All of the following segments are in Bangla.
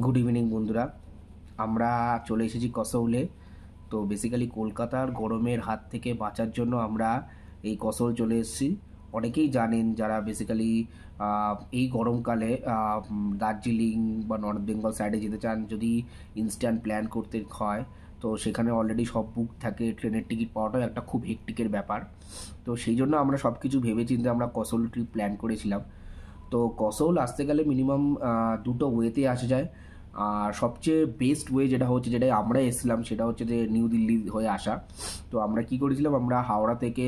গুড ইভিনিং বন্ধুরা, আমরা চলে এসেছি কসৌলে। তো বেসিক্যালি কলকাতার গরমের হাত থেকে বাঁচার জন্য আমরা এই কসৌল চলে এসেছি। অনেকেই জানেন যারা বেসিক্যালি এই গরমকালে দার্জিলিং বা নর্থ বেঙ্গল সাইডে যেতে চান, যদি ইনস্ট্যান্ট প্ল্যান করতে হয় তো সেখানে অলরেডি সব বুক থাকে। ট্রেনের টিকিট পাওয়াটাও একটা খুব হেক্টিকের ব্যাপার। তো সেই জন্য আমরা সব কিছু ভেবে চিন্তে আমরা কসৌল ট্রিপ প্ল্যান করেছিলাম। তো কসৌল আসতে গেলে মিনিমাম দুটো ওয়েতে আসা যায়। আর সবচেয়ে বেস্ট ওয়ে যেটা হচ্ছে, যেটা আমরা এসেছিলাম, সেটা হচ্ছে যে নিউ দিল্লি হয়ে আসা। তো আমরা কি করেছিলাম, আমরা হাওড়া থেকে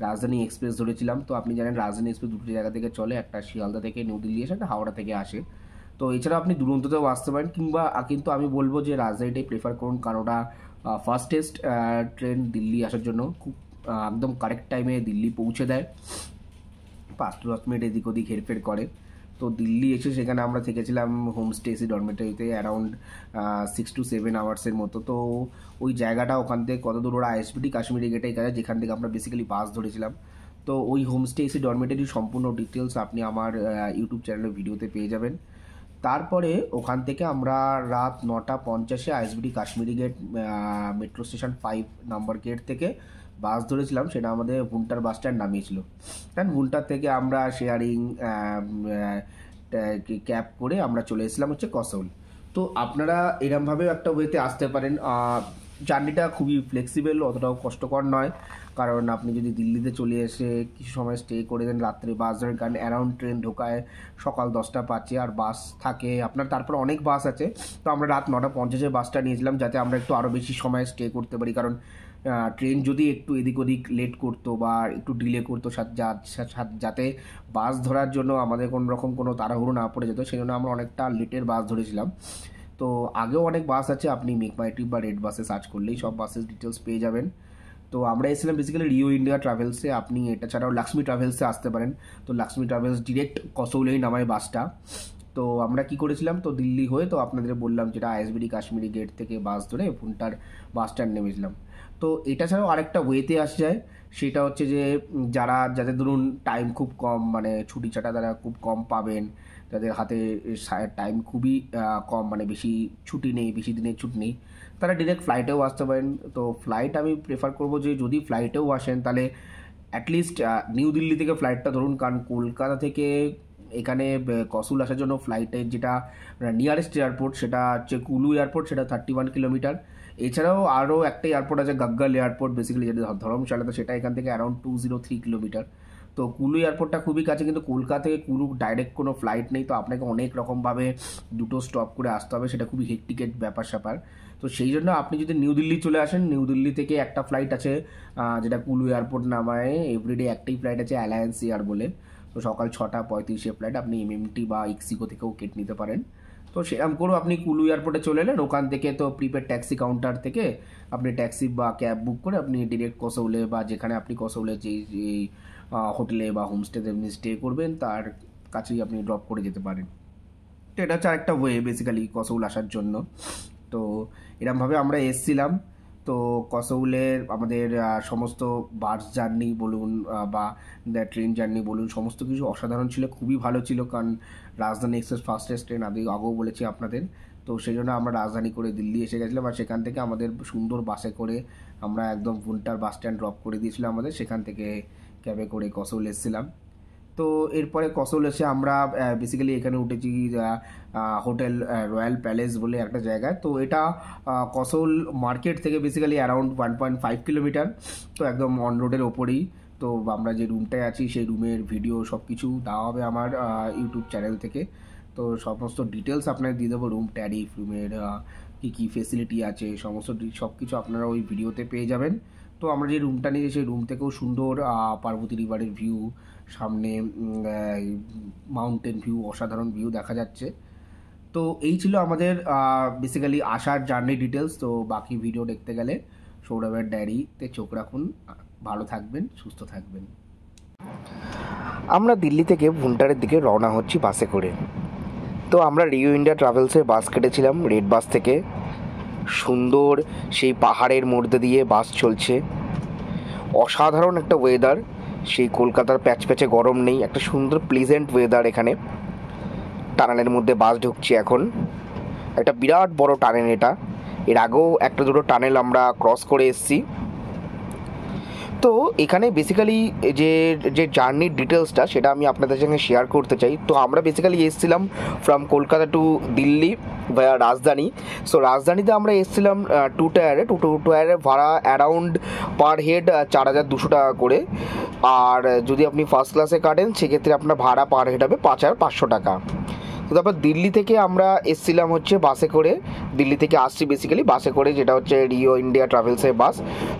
রাজধানী এক্সপ্রেস ধরেছিলাম। তো আপনি জানেন রাজধানী এক্সপ্রেস দুটো জায়গা থেকে চলে, একটা শিয়ালদা থেকে নিউ দিল্লি আসে, একটা হাওড়া থেকে আসে। তো এছাড়া আপনি দুরন্ততেও আসতে পারেন, কিংবা কিন্তু আমি বলবো যে রাজধানীটাই প্রেফার করুন, কারণ ওটা ফাস্টেস্ট ট্রেন দিল্লি আসার জন্য। খুব একদম কারেক্ট টাইমে দিল্লি পৌঁছে দেয়, 5 to 10 মিনিট এদিক ওদিক হেরফের করে। তো দিল্লি এসে সেখানে আমরা থেকেছিলাম হোমস্টে এসি ডরমেটরিতে অ্যারাউন্ড 6 to 7 আওয়ার্সের মতো। তো ওই জায়গাটা ওখান থেকে কত দূর, ওরা আইএসবিটি কাশ্মীরি গেটে গেছে, যেখান থেকে আমরা বেসিক্যালি বাস ধরেছিলাম। তো ওই হোমস্টে এসি ডরমেটরির সম্পূর্ণ ডিটেলস আপনি আমার ইউটিউব চ্যানেলের ভিডিওতে পেয়ে যাবেন। তারপরে ওখান থেকে আমরা রাত 9:50 ISBT Kashmiri gate metro station 5 number gate থেকে বাস ধরেছিলাম। সেটা আমাদের ভুন্টার বাস স্ট্যান্ড নামিয়েছিল। কারণ ভুন্টার থেকে আমরা শেয়ারিং ক্যাব করে আমরা চলে এসেছিলাম হচ্ছে কসৌল। তো আপনারা এরমভাবেও একটা ওয়েতে আসতে পারেন। জার্নিটা খুবই ফ্লেক্সিবল, অতটাও কষ্টকর নয়। কারণ আপনি যদি দিল্লিতে চলে এসে কিছু সময় স্টে করে দেন, রাত্রে বাস ধরেন, কারণ অ্যারাউন্ড ট্রেন ঢোকায় সকাল 10টা 5-এ, আর বাস থাকে আপনার তারপর অনেক বাস আছে। তো আমরা রাত 9:50 বাসটা নিয়েছিলাম, যাতে আমরা একটু আরও বেশি সময় স্টে করতে পারি। কারণ ট্রেন যদি একটু এদিক ওদিক লেট করতো বা একটু ডিলে করতো, যাতে বাস ধরার জন্য আমাদের কোনো রকম কোনো তাড়াহুড়ো না পড়ে যেত, সেই জন্য আমরা অনেকটা লেটের বাস ধরেছিলাম। তো আগেও অনেক বাস আছে, আপনি মেক মাই ট্রিপ বা রেড বাসে সার্চ করলেই সব বাসের ডিটেলস পেয়ে যাবেন। তো আমরা এসেছিলাম বেসিক্যালি রিও ইন্ডিয়া ট্রাভেলসে। আপনি এটা ছাড়াও লক্ষ্মী ট্রাভেলসে আসতে পারেন। তো লক্ষ্মী ট্রাভেলস ডিরেক্ট কসৌলেই নামায় বাসটা। তো আমরা কি করেছিলাম, তো দিল্লি হয়ে তো আপনাদের বললাম যেটা আইএসবিটি কাশ্মীরি গেট থেকে বাস ধরে ভুন্টার বাস স্ট্যান্ড নেমেছিলাম। তো এটা ছাড়াও আরেকটা ওয়েতে আসা যায়, সেটা হচ্ছে যে যাদের ধরুন টাইম খুব কম, মানে ছুটি ছাটা তারা খুব কম পাবেন, যাদের হাতে টাইম খুবই কম, মানে বেশি ছুটি নেই, বেশি দিনের ছুটি নেই, তারা ডিরেক্ট ফ্লাইটেও আসতে পারেন। তো ফ্লাইট আমি প্রেফার করবো যে যদি ফ্লাইটেও আসেন তাহলে অ্যাটলিস্ট নিউ দিল্লি থেকে ফ্লাইটটা ধরুন। কারণ কলকাতা থেকে এখানে কসুল আসার জন্য ফ্লাইটের যেটা নিয়ারেস্ট এয়ারপোর্ট সেটা হচ্ছে কুলু এয়ারপোর্ট, সেটা 31 কিলোমিটার। এছাড়াও আরও একটা এয়ারপোর্ট আছে গাগ্গাল এয়ারপোর্ট, বেসিক্যালি যেটা ধর্মশালাতে, সেটা এখান থেকে অ্যারাউন্ড 203 কিলোমিটার। তো কুলু এয়ারপোর্টটা খুবই কাছে, কিন্তু কলকাতা থেকে কুলু ডাইরেক্ট কোনো ফ্লাইট নেই। তো আপনাকে অনেক রকমভাবে দুটো স্টপ করে আসতে হবে, সেটা খুবই হেক্টিকেট ব্যাপার স্যাপার। তো সেই জন্য আপনি যদি নিউ দিল্লি চলে আসেন, নিউ দিল্লি থেকে একটা ফ্লাইট আছে যেটা কুলু এয়ারপোর্ট নামায়। এভরিডে একটাই ফ্লাইট আছে, অ্যালায়েন্স এয়ার বলে। তো সকাল 6:35 ফ্লাইট, আপনি এমএমটি বা ইক্সিকো থেকেও কেটে নিতে পারেন। তো সেরকম করেও আপনি কুলু এয়ারপোর্টে চলে এলেন, ওখান থেকে তো প্রিপেড ট্যাক্সি কাউন্টার থেকে আপনি ট্যাক্সি বা ক্যাব বুক করে আপনি ডিরেক্ট কসৌলে বা যেখানে আপনি কসৌলে যে হোটেলে বা হোমস্টেতে আপনি স্টে করবেন তার কাছেই আপনি ড্রপ করে যেতে পারেন। তো এটা হচ্ছে আরেকটা ওয়ে বেসিক্যালি কসৌল আসার জন্য। তো এরমভাবে আমরা এসছিলাম। তো কসৌলের আমাদের সমস্ত বাস জার্নি বলুন বা ট্রেন জার্নি বলুন, সমস্ত কিছু অসাধারণ ছিল, খুবই ভালো ছিল। কারণ রাজধানী এক্সপ্রেস ফাস্টেস্ট ট্রেন আগেও বলেছি আপনাদের। তো সেই জন্য আমরা রাজধানী করে দিল্লি এসে গেছিলাম, আর সেখান থেকে আমাদের সুন্দর বাসে করে আমরা একদম ভুন্টার বাস স্ট্যান্ড ড্রপ করে দিয়েছিলাম আমাদের, সেখান থেকে ক্যাবে করে কসৌল এসেছিলাম। তো এরপরে কসৌল এসে আমরা বেসিক্যালি এখানে উঠেছি হোটেল রয়্যাল প্যালেস বলে একটা জায়গায়। তো এটা কসৌল মার্কেট থেকে বেসিক্যালি অ্যারাউন্ড 1.5 কিলোমিটার। তো একদম অন রোডের ওপরেই। তো আমরা যে রুমটায় আছি সেই রুমের ভিডিও সব কিছু দেওয়া হবে আমার ইউটিউব চ্যানেল থেকে। তো সমস্ত ডিটেলস আপনাকে দিয়ে দেবো, রুম ট্যারিফ, রুমের কী কী ফেসিলিটি আছে, সব কিছু আপনারা ওই ভিডিওতে পেয়ে যাবেন। তো আমরা যে রুমটা নিয়েছি সেই রুম থেকেও সুন্দর পার্বতী রিভারের ভিউ, সামনে মাউন্টেন ভিউ, অসাধারণ ভিউ দেখা যাচ্ছে। তো এই ছিল আমাদের বেসিক্যালি আসার জার্নি ডিটেলস। তো বাকি ভিডিও দেখতে গেলে সৌরভের ডায়েরিতে চোখ রাখুন। ভালো থাকবেন, সুস্থ থাকবেন। আমরা দিল্লি থেকে ভুন্টারের দিকে রওনা হচ্ছি বাসে করে। তো আমরা রিও ইন্ডিয়া ট্রাভেলসের বাস কেটেছিলাম রেড বাস থেকে। সুন্দর সেই পাহাড়ের মধ্যে দিয়ে বাস চলছে, অসাধারণ একটা ওয়েদার। সেই কলকাতার প্যাচপ্যাচে গরম নেই, একটা সুন্দর প্লিজেন্ট ওয়েদার এখানে। টানেলের মধ্যে বাস ঢুকছে এখন, একটা বিরাট বড় টানেল এটা, এর আগেও একটা দুটো টানেল আমরা ক্রস করে এসেছি। তো এখানে বেসিক্যালি যে যে জার্নির ডিটেলসটা সেটা আমি আপনাদের সঙ্গে শেয়ার করতে চাই। তো আমরা বেসিক্যালি এসেছিলাম ফ্রম কলকাতা টু দিল্লি ভায়া রাজধানী। সো রাজধানীতে আমরা এসেছিলাম টু টায়ারে ভাড়া অ্যারাউন্ড পার হেড 4,200 টাকা করে। আর যদি আপনি ফার্স্ট ক্লাসে কাটেন সেক্ষেত্রে আপনার ভাড়া পার হেড হবে 5,500 টাকা। তো তারপর দিল্লি থেকে আমরা এসেছিলাম হচ্ছে বাসে করে, দিল্লি থেকে আসছি বেসিক্যালি বাসে করে, যেটা হচ্ছে রিও ইন্ডিয়া ট্রাভেলসের বাস।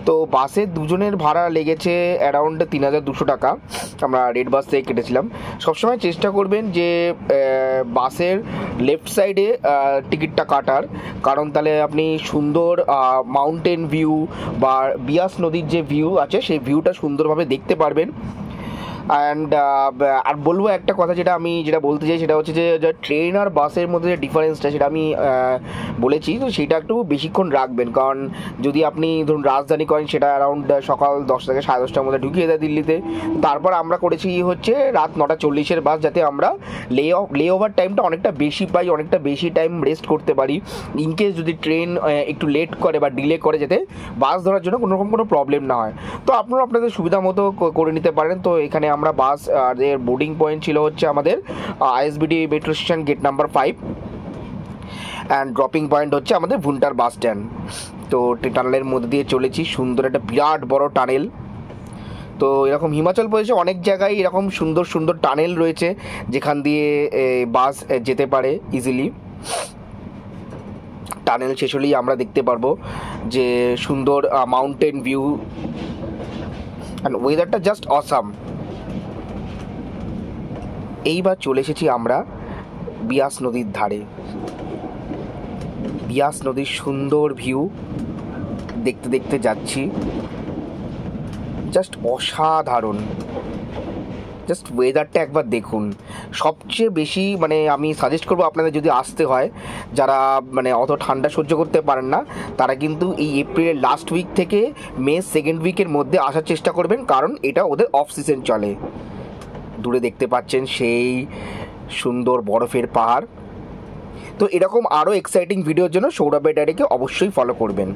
তো বাসে দুজনের ভাড়া লেগেছে অ্যারাউন্ড 3,200 টাকা, আমরা রেড বাস থেকে কেটেছিলাম। সবসময় চেষ্টা করবেন যে বাসের লেফট সাইডে টিকিটটা কাটার, কারণ তাহলে আপনি সুন্দর মাউন্টেন ভিউ বা বিয়াস নদীর যে ভিউ আছে সেই ভিউটা সুন্দরভাবে দেখতে পারবেন। অ্যান্ড আর বলবো একটা কথা, যেটা বলতে চাই সেটা হচ্ছে যে ট্রেন আর বাসের মধ্যে যে ডিফারেন্সটা সেটা আমি বলেছি, তো সেটা একটু বেশিক্ষণ রাখবেন। কারণ যদি আপনি ধরুন রাজধানী করেন সেটা অ্যারাউন্ড সকাল 10 থেকে 10:30টার মধ্যে ঢুকিয়ে দেয় দিল্লিতে। তারপর আমরা করেছি হচ্ছে রাত 9:40 বাস, যাতে আমরা লে ওভার টাইমটা অনেকটা বেশি পাই, অনেকটা বেশি টাইম রেস্ট করতে পারি। ইনকেস যদি ট্রেন একটু লেট করে বা ডিলে করে, যাতে বাস ধরার জন্য কোনোরকম কোনো প্রবলেম না হয়। তো আপনারা আপনাদের সুবিধা মতো করে নিতে পারেন। তো এখানে আমরা বাস এর বোর্ডিং পয়েন্ট ছিল হচ্ছে আমাদের ISBT metro station gate number 5, and dropping point হচ্ছে আমাদের ভুন্টার বাস স্ট্যান্ড। তো টানেলের মধ্যে দিয়ে চলেছি, সুন্দর একটা বিরাট বড় টানেল। তো এরকম হিমাচল প্রদেশে অনেক জায়গায় এরকম সুন্দর সুন্দর টানেল রয়েছে যেখান দিয়ে বাস যেতে পারে ইজিলি। টানেল শেষ হলেই আমরা দেখতে পারবো যে সুন্দর মাউন্টেন ভিউ, অ্যান্ড ওয়েদারটা জাস্ট অসাম। এইবার চলে এসেছি আমরা বিয়াস নদীর ধারে। বিয়াস নদীর সুন্দর ভিউ দেখতে দেখতে যাচ্ছি, জাস্ট অসাধারণ। জাস্ট ওয়েদারটা একবার দেখুন। সবচেয়ে বেশি আমি সাজেস্ট করবো আপনাদের, যদি আসতে হয়, যারা অত ঠান্ডা সহ্য করতে পারেন না, তারা কিন্তু এই এপ্রিলের লাস্ট উইক থেকে মে সেকেন্ড উইকের মধ্যে আসার চেষ্টা করবেন, কারণ এটা ওদের অফ সিজন চলে। দূরে দেখতে পাচ্ছেন সেই সুন্দর বরফের পাহাড়। তো এরকম আরও এক্সাইটিং ভিডিওর জন্য সৌরভের ডায়েরিকে অবশ্যই ফলো করবেন।